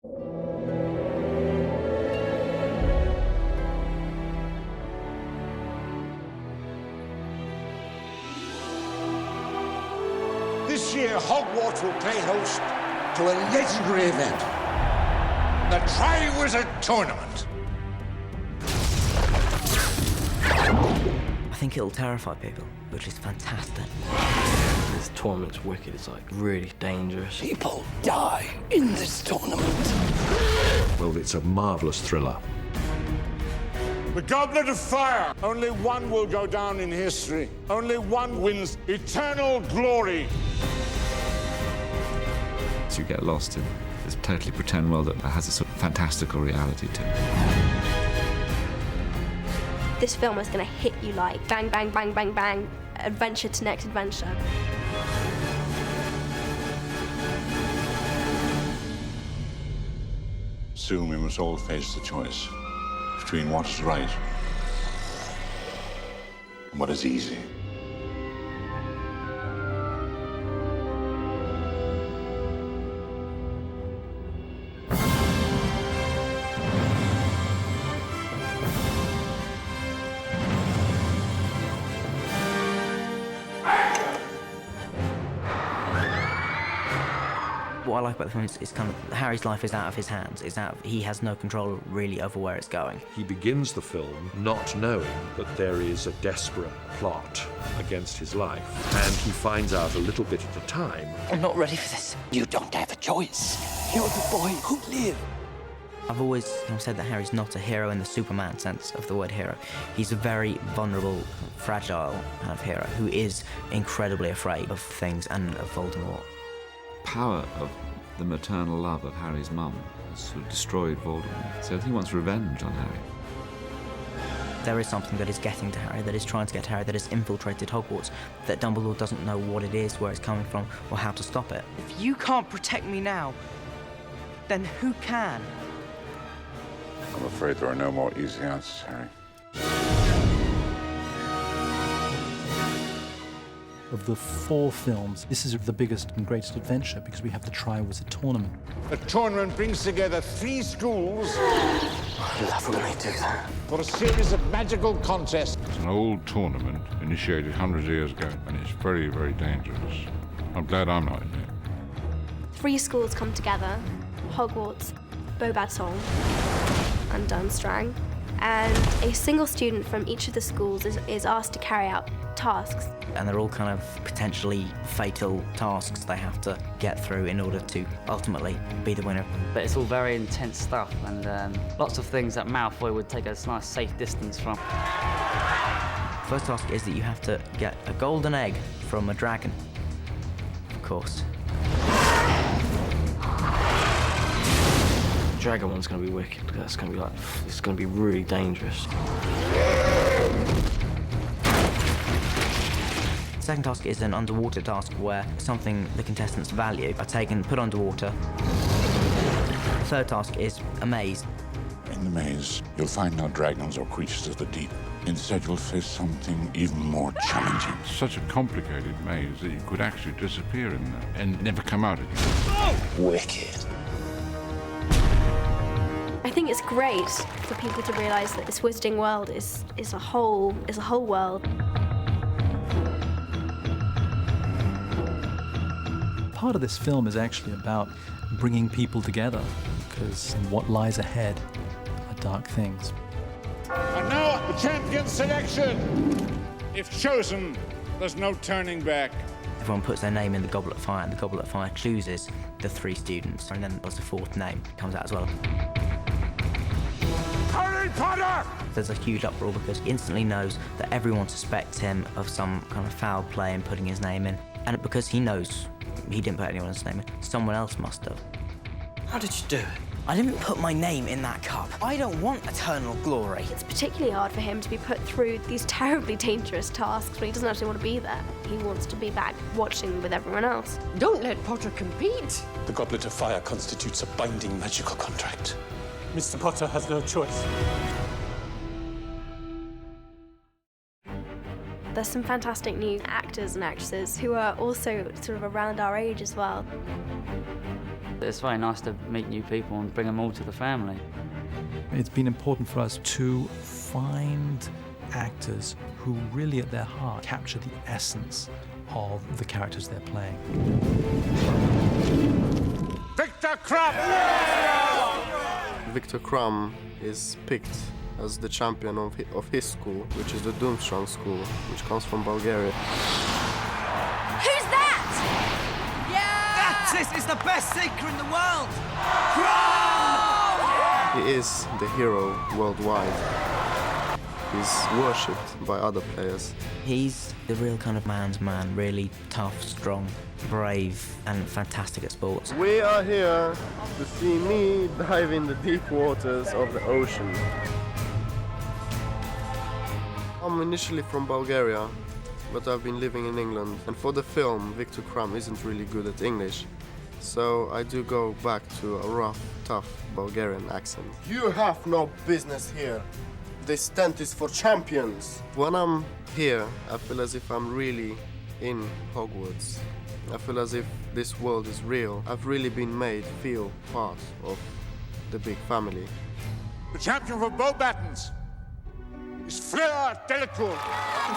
This year, Hogwarts will play host to a legendary event, the Triwizard Tournament. I think it'll terrify people, which is fantastic. This tournament's wicked. It's like really dangerous. People die in this tournament. Well, it's a marvellous thriller. The Goblet of Fire. Only one will go down in history. Only one wins eternal glory. So you get lost in this totally pretend world that has a sort of fantastical reality to it. This film is going to hit you like bang, bang, bang, bang, bang, adventure to next adventure. Soon we must all face the choice between what is right and what is easy. What I like about the film is kind of Harry's life is out of his hands. He has no control really over where it's going. He begins the film not knowing that there is a desperate plot against his life, and he finds out a little bit at a time. I'm not ready for this. You don't have a choice. You're the boy who lives. I've always said that Harry's not a hero in the Superman sense of the word hero. He's a very vulnerable, fragile kind of hero who is incredibly afraid of things and of Voldemort. Power of the maternal love of Harry's mum has sort of destroyed Voldemort. So I think he wants revenge on Harry. There is something that is getting to Harry, that is trying to get to Harry, that has infiltrated Hogwarts, that Dumbledore doesn't know what it is, where it's coming from, or how to stop it. If you can't protect me now, then who can? I'm afraid there are no more easy answers, Harry. Of the 4 films, this is the biggest and greatest adventure because we have the Triwizard Tournament. The tournament brings together 3 schools I love when they do that. for a series of magical contests. It's an old tournament initiated hundreds of years ago, and it's very, very dangerous. I'm glad I'm not in it. 3 schools come together, Hogwarts, Beauxbatons, and Durmstrang, and a single student from each of the schools is asked to carry out tasks. And they're all kind of potentially fatal tasks they have to get through in order to ultimately be the winner. But it's all very intense stuff, and lots of things that Malfoy would take a nice safe distance from. First task is that you have to get a golden egg from a dragon, of course. Dragon one's going to be wicked. That's going to be it's going to be really dangerous. The second task is an underwater task where something the contestants value are taken, put underwater. The third task is a maze. In the maze, you'll find no dragons or creatures of the deep. Instead, you'll face something even more challenging. It's such a complicated maze that you could actually disappear in there and never come out again. Wicked. I think it's great for people to realise that this wizarding world is a whole world. Part of this film is actually about bringing people together, because what lies ahead are dark things. And now, the champion selection. If chosen, there's no turning back. Everyone puts their name in the Goblet of Fire, and the Goblet of Fire chooses the 3 students, and then there's a 4th name comes out as well. Harry Potter! There's a huge uproar because he instantly knows that everyone suspects him of some kind of foul play in putting his name in. And because he knows he didn't put anyone's name in, someone else must have. How did you do it? I didn't put my name in that cup. I don't want eternal glory. It's particularly hard for him to be put through these terribly dangerous tasks when he doesn't actually want to be there. He wants to be back watching with everyone else. Don't let Potter compete. The Goblet of Fire constitutes a binding magical contract. Mr. Potter has no choice. There's some fantastic new actors and actresses who are also sort of around our age as well. It's very nice to meet new people and bring them all to the family. It's been important for us to find actors who really at their heart capture the essence of the characters they're playing. Victor Crumb! Victor Crumb is picked as the champion of his school, which is the Doomstrang school, which comes from Bulgaria. Who's that? Yeah! This is the best seeker in the world! Crumb! He is the hero worldwide. He's worshipped by other players. He's the real kind of man's man, really tough, strong, brave, and fantastic at sports. We are here to see me dive in the deep waters of the ocean. I'm initially from Bulgaria, but I've been living in England. And for the film, Victor Crumb isn't really good at English. So I do go back to a rough, tough Bulgarian accent. You have no business here. This tent is for champions. When I'm here, I feel as if I'm really in Hogwarts. I feel as if this world is real. I've really been made feel part of the big family. The champion for Beauxbatons is Fleur Delacour.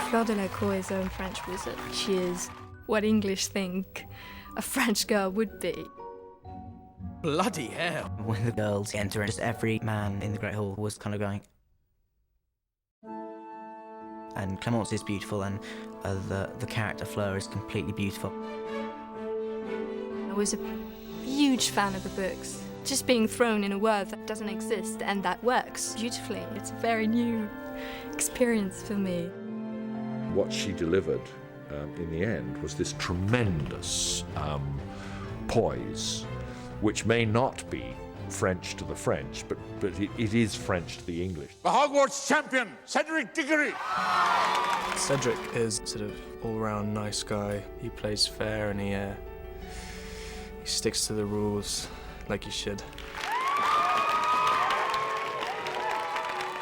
Fleur Delacour is a French wizard. She is what English think a French girl would be. Bloody hell. When the girls enter, just every man in the Great Hall was kind of going. And Clémence is beautiful, and the character Fleur is completely beautiful. I was a huge fan of the books. Just being thrown in a world that doesn't exist and that works beautifully. It's a very new experience for me. What she delivered in the end was this tremendous poise, which may not be French to the French, but it is French to the English. The Hogwarts champion, Cedric Diggory. Cedric is sort of all-round nice guy. He plays fair and he sticks to the rules like he should.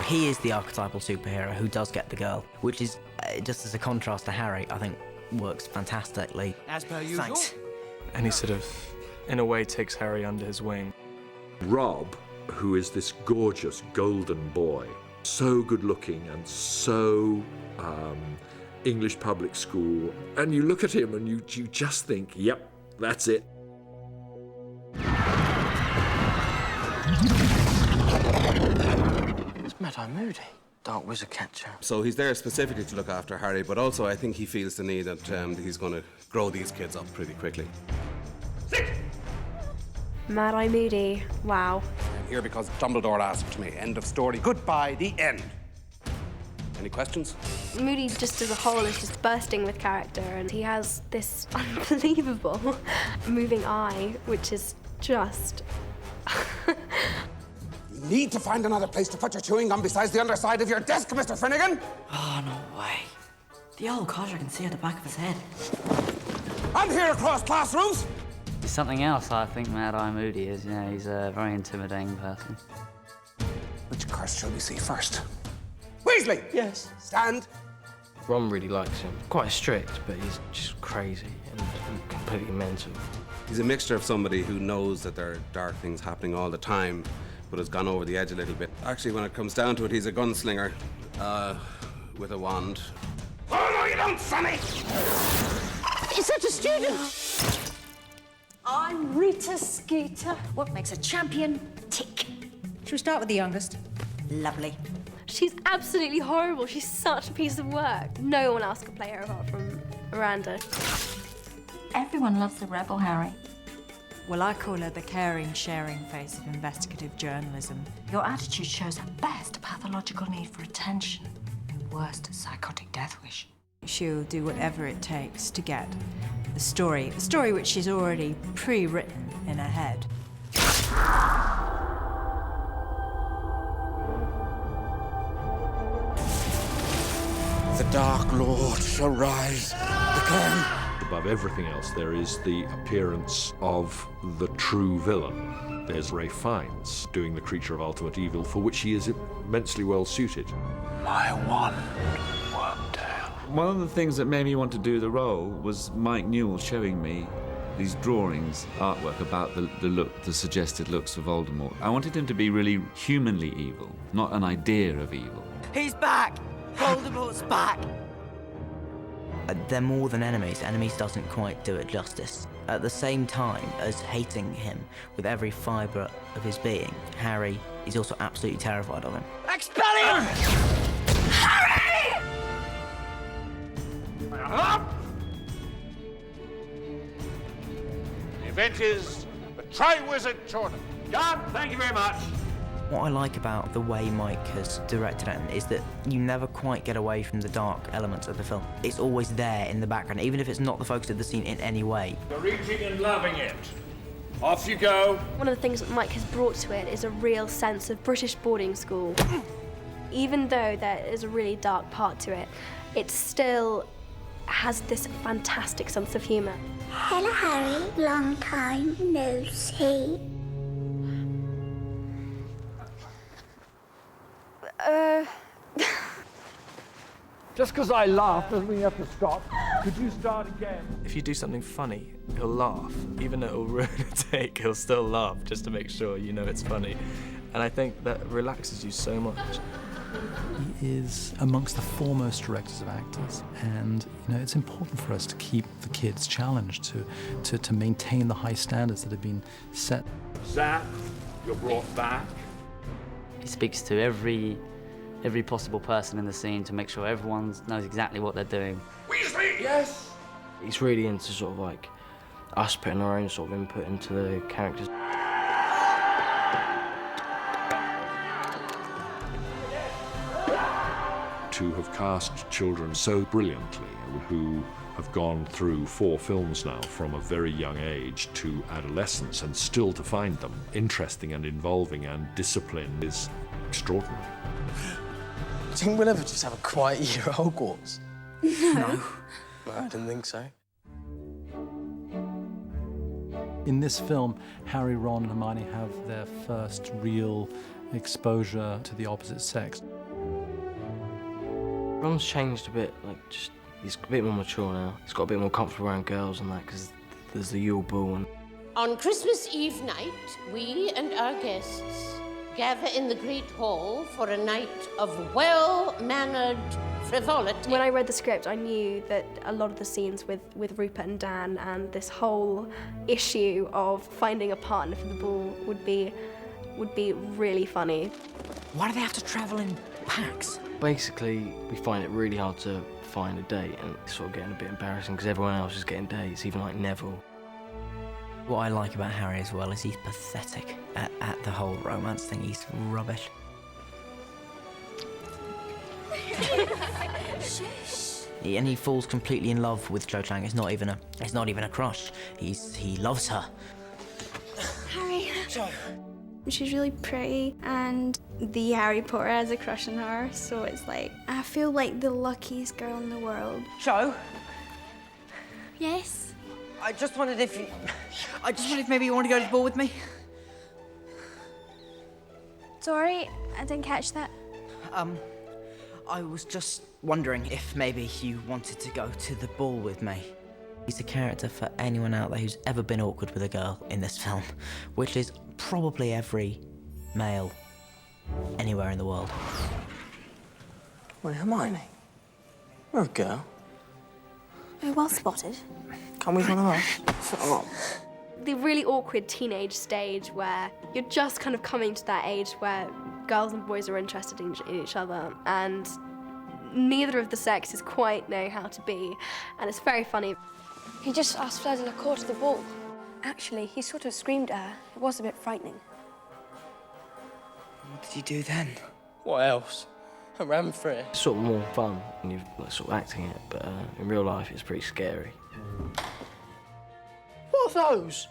He is the archetypal superhero who does get the girl, which is, just as a contrast to Harry, I think works fantastically. As per usual. Thanks. And he sort of, in a way, takes Harry under his wing. Rob, who is this gorgeous golden boy, so good looking and so English public school, and you look at him and you just think, yep, that's it. It's Mad-Eye Moody, dark wizard catcher. So he's there specifically to look after Harry, but also I think he feels the need that he's going to grow these kids up pretty quickly. Mad-Eye Moody, wow. I'm here because Dumbledore asked me. End of story. Goodbye, the end. Any questions? Moody, just as a whole, is just bursting with character, and he has this unbelievable moving eye, which is just... You need to find another place to put your chewing gum besides the underside of your desk, Mr. Finnegan. Oh, no way. The old codger can see at the back of his head. I'm here across classrooms. He's something else, I think, Mad-Eye Moody is. Yeah, he's a very intimidating person. Which curse shall we see first? Weasley! Yes. Stand. Ron really likes him. Quite strict, but he's just crazy and completely mental. He's a mixture of somebody who knows that there are dark things happening all the time, but has gone over the edge a little bit. Actually, when it comes down to it, he's a gunslinger with a wand. Oh, no, you don't, Sonny! Is that a student? I'm Rita Skeeter. What makes a champion tick? Should we start with the youngest? Lovely. She's absolutely horrible. She's such a piece of work. No one else could play her apart from Miranda. Everyone loves the rebel, Harry. Well, I call her the caring, sharing face of investigative journalism. Your attitude shows at best a pathological need for attention, and worst, a psychotic death wish. She'll do whatever it takes to get the story which she's already pre-written in her head. The Dark Lord shall rise again. Above everything else, there is the appearance of the true villain. There's Ralph Fiennes doing the creature of ultimate evil, for which he is immensely well suited. My one worked out. One of the things that made me want to do the role was Mike Newell showing me these drawings, artwork about the suggested looks of Voldemort. I wanted him to be really humanly evil, not an idea of evil. He's back! Voldemort's back! They're more than enemies. Enemies doesn't quite do it justice. At the same time as hating him with every fibre of his being, Harry is also absolutely terrified of him. Expelliarm! Harry! The event is the Triwizard Tournament. Done, thank you very much. What I like about the way Mike has directed it is that you never quite get away from the dark elements of the film. It's always there in the background, even if it's not the focus of the scene in any way. You're eating and loving it. Off you go. One of the things that Mike has brought to it is a real sense of British boarding school. Even though there is a really dark part to it, it still has this fantastic sense of humour. Hello, Harry. Long time no see. Just because I laughed doesn't mean you have to stop. Could you start again? If you do something funny, he'll laugh. Even though it'll ruin a take, he'll still laugh just to make sure you know it's funny. And I think that relaxes you so much. He is amongst the foremost directors of actors, and it's important for us to keep the kids challenged, to maintain the high standards that have been set. Zach, you're brought back. He speaks to every possible person in the scene to make sure everyone knows exactly what they're doing. Weasley! Yes! He's really into sort of like us putting our own sort of input into the characters. To have cast children so brilliantly, who have gone through 4 films now from a very young age to adolescence, and still to find them interesting and involving and disciplined is extraordinary. Do you think we'll ever just have a quiet year at Hogwarts? No. No, I didn't think so. In this film, Harry, Ron, and Hermione have their first real exposure to the opposite sex. Ron's changed a bit, he's a bit more mature now. He's got a bit more comfortable around girls and that, because there's the Yule Ball and... On Christmas Eve night, we and our guests gather in the Great Hall for a night of well-mannered frivolity. When I read the script, I knew that a lot of the scenes with Rupert and Dan and this whole issue of finding a partner for the ball would be really funny. Why do they have to travel in packs? Basically, we find it really hard to find a date, and it's sort of getting a bit embarrassing because everyone else is getting dates, even like Neville. What I like about Harry as well is he's pathetic at the whole romance thing. He's rubbish. And he falls completely in love with Cho Chang. It's not even a crush. He loves her. Harry. Cho. She's really pretty, and the Harry Potter has a crush on her, so it's like, I feel like the luckiest girl in the world. Cho? Yes? I just wondered if maybe you want to go to the ball with me? Sorry, I didn't catch that. I was just wondering if maybe you wanted to go to the ball with me. He's a character for anyone out there who's ever been awkward with a girl in this film, which is probably every male anywhere in the world. Wait, Hermione? We're a girl. Oh, well spotted. Can't we run around? Shut The really awkward teenage stage where you're just kind of coming to that age where girls and boys are interested in each other, and neither of the sexes quite know how to be, and it's very funny. He just asked Fleur Delacour to the ball. Actually, he sort of screamed at her. It was a bit frightening. What did you do then? What else? I ran for it. It's sort of more fun when you're sort of acting it, but in real life it's pretty scary. What are those?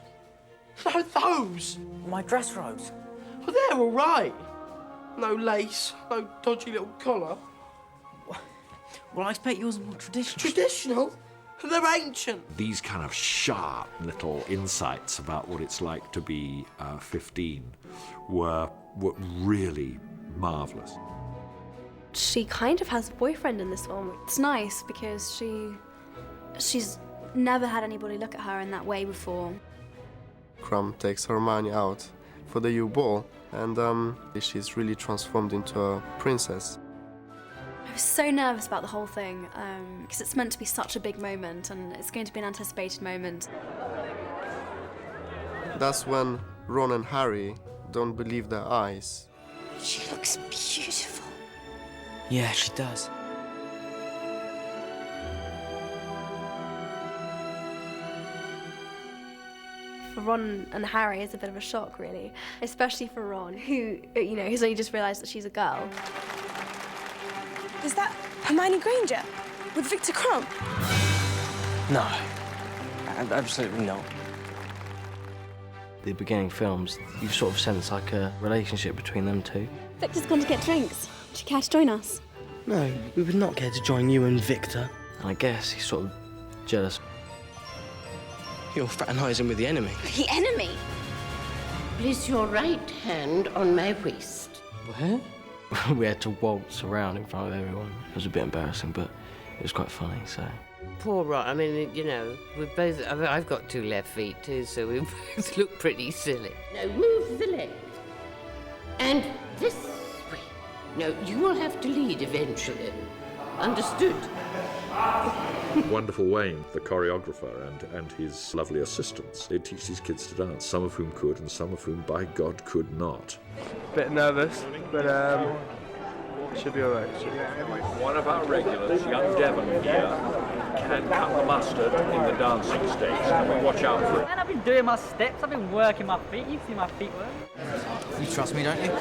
No, those! My dress robes. Well, they're all right. No lace, no dodgy little collar. Well, I expect yours are more traditional. Traditional? They're ancient. These kind of sharp little insights about what it's like to be 15 were really marvellous. She kind of has a boyfriend in this one. It's nice because she's never had anybody look at her in that way before. Crumb takes Hermione out for the U-Ball, and she's really transformed into a princess. I was so nervous about the whole thing, because it's meant to be such a big moment, and it's going to be an anticipated moment. That's when Ron and Harry don't believe their eyes. She looks beautiful. Yeah, she does. For Ron and Harry, it's a bit of a shock, really, especially for Ron, who, who's only just realised that she's a girl. Is that Hermione Granger with Victor Crumb? No, absolutely not. The beginning films, you sort of sense like a relationship between them two. Victor's gone to get drinks. Would you care to join us? No, we would not care to join you and Victor. And I guess he's sort of jealous. You're fraternising with the enemy. The enemy? Place your right hand on my waist. Where? We had to waltz around in front of everyone. It was a bit embarrassing, but it was quite funny, so... Poor Ron. I mean, we both... I've got 2 left feet, too, so we both look pretty silly. Now, move the leg. And this way. No, you will have to lead eventually. Understood? Wonderful Wayne, the choreographer, and his lovely assistants. They teach these kids to dance, some of whom could and some of whom, by God, could not. Bit nervous, but should be all right. One of our regulars, young Devon here, can cut the mustard in the dancing stakes. Can we watch out for it? Man, I've been doing my steps, I've been working my feet. You see my feet work. You trust me, don't you?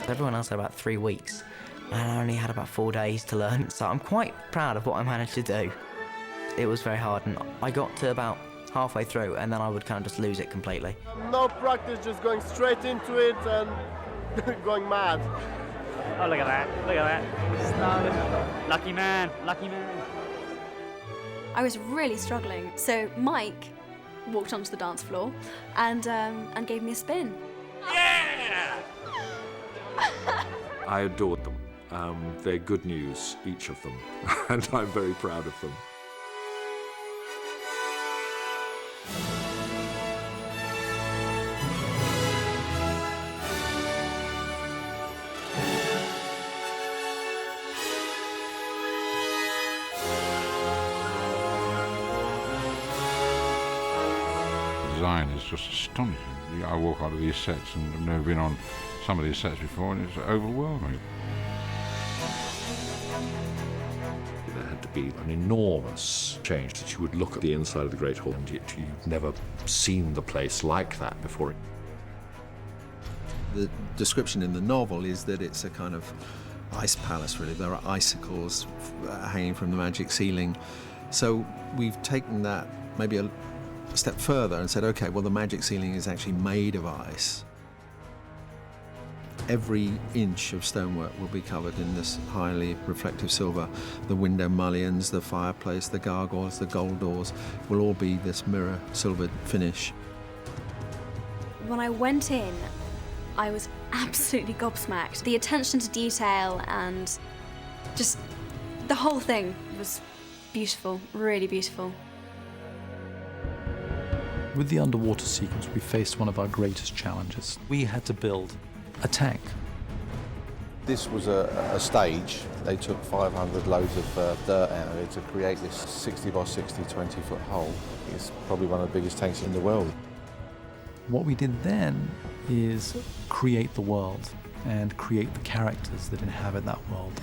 Everyone else had about 3 weeks, and I only had about 4 days to learn, so I'm quite proud of what I managed to do. It was very hard, and I got to about halfway through, and then I would kind of just lose it completely. No practice, just going straight into it and going mad. Oh, look at that, look at that. Snow. Lucky man, lucky man. I was really struggling, so Mike walked onto the dance floor and gave me a spin. I adored them. They're good news, each of them, and I'm very proud of them. The design is just astonishing. I walk out of these sets and I've never been on some of these sets before, and it's overwhelming. There had to be an enormous change that you would look at the inside of the Great Hall and yet you'd never seen the place like that before. The description in the novel is that it's a kind of ice palace, really. There are icicles hanging from the magic ceiling. So we've taken that maybe a step further and said, okay, well, the magic ceiling is actually made of ice. Every inch of stonework will be covered in this highly reflective silver. The window mullions, the fireplace, the gargoyles, the gold doors will all be this mirror silvered finish. When I went in, I was absolutely gobsmacked. The attention to detail and just the whole thing was beautiful, really beautiful. With the underwater sequence, we faced one of our greatest challenges. We had to build a tank. This was a stage. They took 500 loads of dirt out of it to create this 60 by 60, 20-foot hole. It's probably one of the biggest tanks in the world. What we did then is create the world and create the characters that inhabit that world.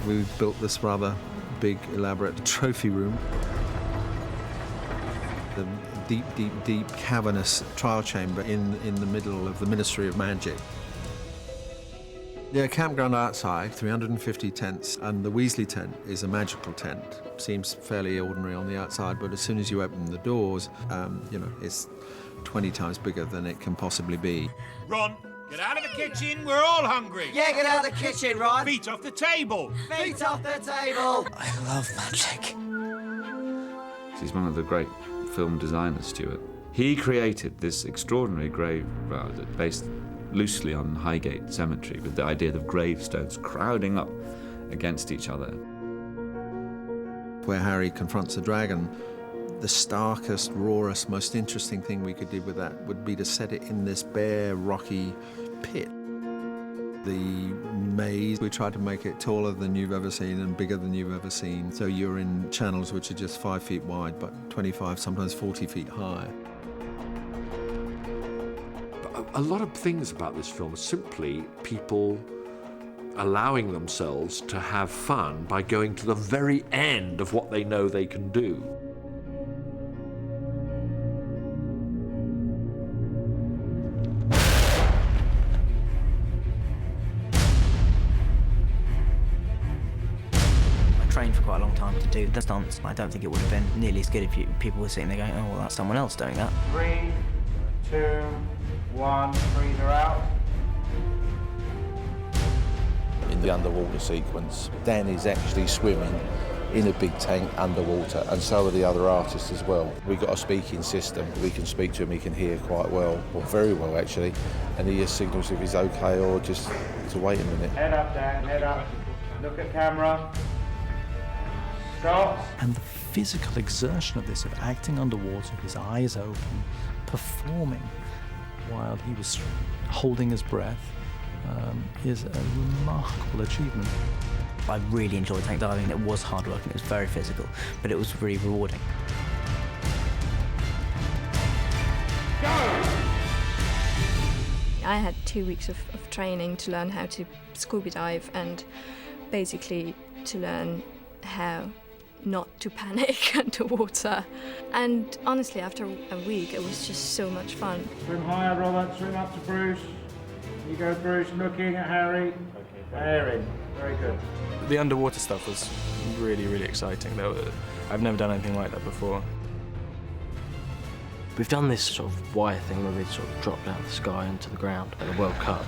We built this rather big, elaborate trophy room. The deep, deep, deep cavernous trial chamber in the middle of the Ministry of Magic. The campground outside, 350 tents, and the Weasley tent is a magical tent. Seems fairly ordinary on the outside, but as soon as you open the doors, it's 20 times bigger than it can possibly be. Ron, get out of the kitchen, we're all hungry. Yeah, get out of the kitchen, Ron. Feet off the table. Feet off the table. I love magic. He's one of the great film designers, Stuart. He created this extraordinary grave based loosely on Highgate Cemetery, with the idea of gravestones crowding up against each other. Where Harry confronts the dragon, the starkest, rawest, most interesting thing we could do with that would be to set it in this bare, rocky pit. The maze, we tried to make it taller than you've ever seen and bigger than you've ever seen. So you're in channels which are just 5 feet wide, but 25, sometimes 40 feet high. A lot of things about this film are simply people allowing themselves to have fun by going to the very end of what they know they can do. I trained for quite a long time to do the stunts. I don't think it would have been nearly as good if people were sitting there going, oh, well, that's someone else doing that. 3, 2, 1, breather out. In the underwater sequence, Dan is actually swimming in a big tank underwater, and so are the other artists as well. We've got a speaking system. We can speak to him, he can hear quite well, or very well actually, and he just signals if he's okay or just to wait a minute. Head up, Dan, head up. Look at camera. Stop. And the physical exertion of this, of acting underwater, his eyes open, performing while he was holding his breath, is a remarkable achievement. I really enjoyed tank diving. It was hard work and it was very physical, but it was really rewarding. I had 2 weeks of training to learn how to scuba dive and basically to learn how not to panic underwater. And honestly, after a week, it was just so much fun. Swim higher, Robert. Swim up to Bruce. You go, Bruce, looking at Harry. Harry. Very good. The underwater stuff was really, really exciting. I've never done anything like that before. We've done this sort of wire thing where we sort of dropped out of the sky into the ground at the World Cup.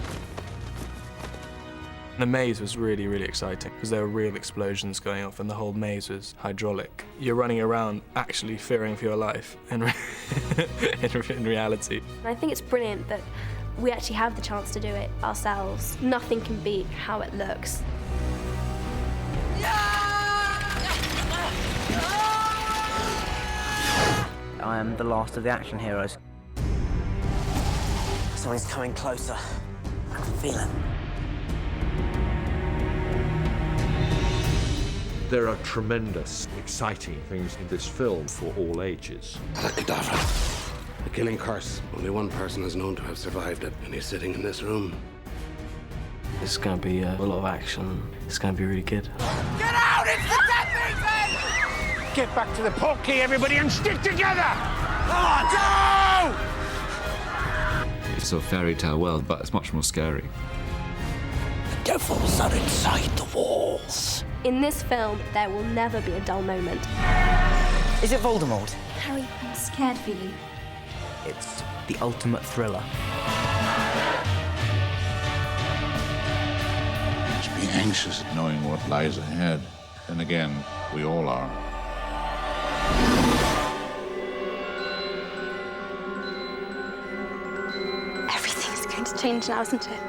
The maze was really, really exciting because there were real explosions going off and the whole maze was hydraulic. You're running around actually fearing for your life in reality. I think it's brilliant that we actually have the chance to do it ourselves. Nothing can beat how it looks. I am the last of the action heroes. Something's coming closer. I can feel it. There are tremendous, exciting things in this film for all ages. A killing curse. Only one person is known to have survived it, and he's sitting in this room. This is going to be a lot of action. It's going to be really good. Get out! It's the death meeting! Get back to the portkey, everybody, and stick together! Go! It's a fairy tale world, but it's much more scary. The devils are inside the walls. In this film, there will never be a dull moment. Is it Voldemort? Harry, I'm scared for you. It's the ultimate thriller. Just be anxious knowing what lies ahead. And again, we all are. Everything's going to change now, isn't it?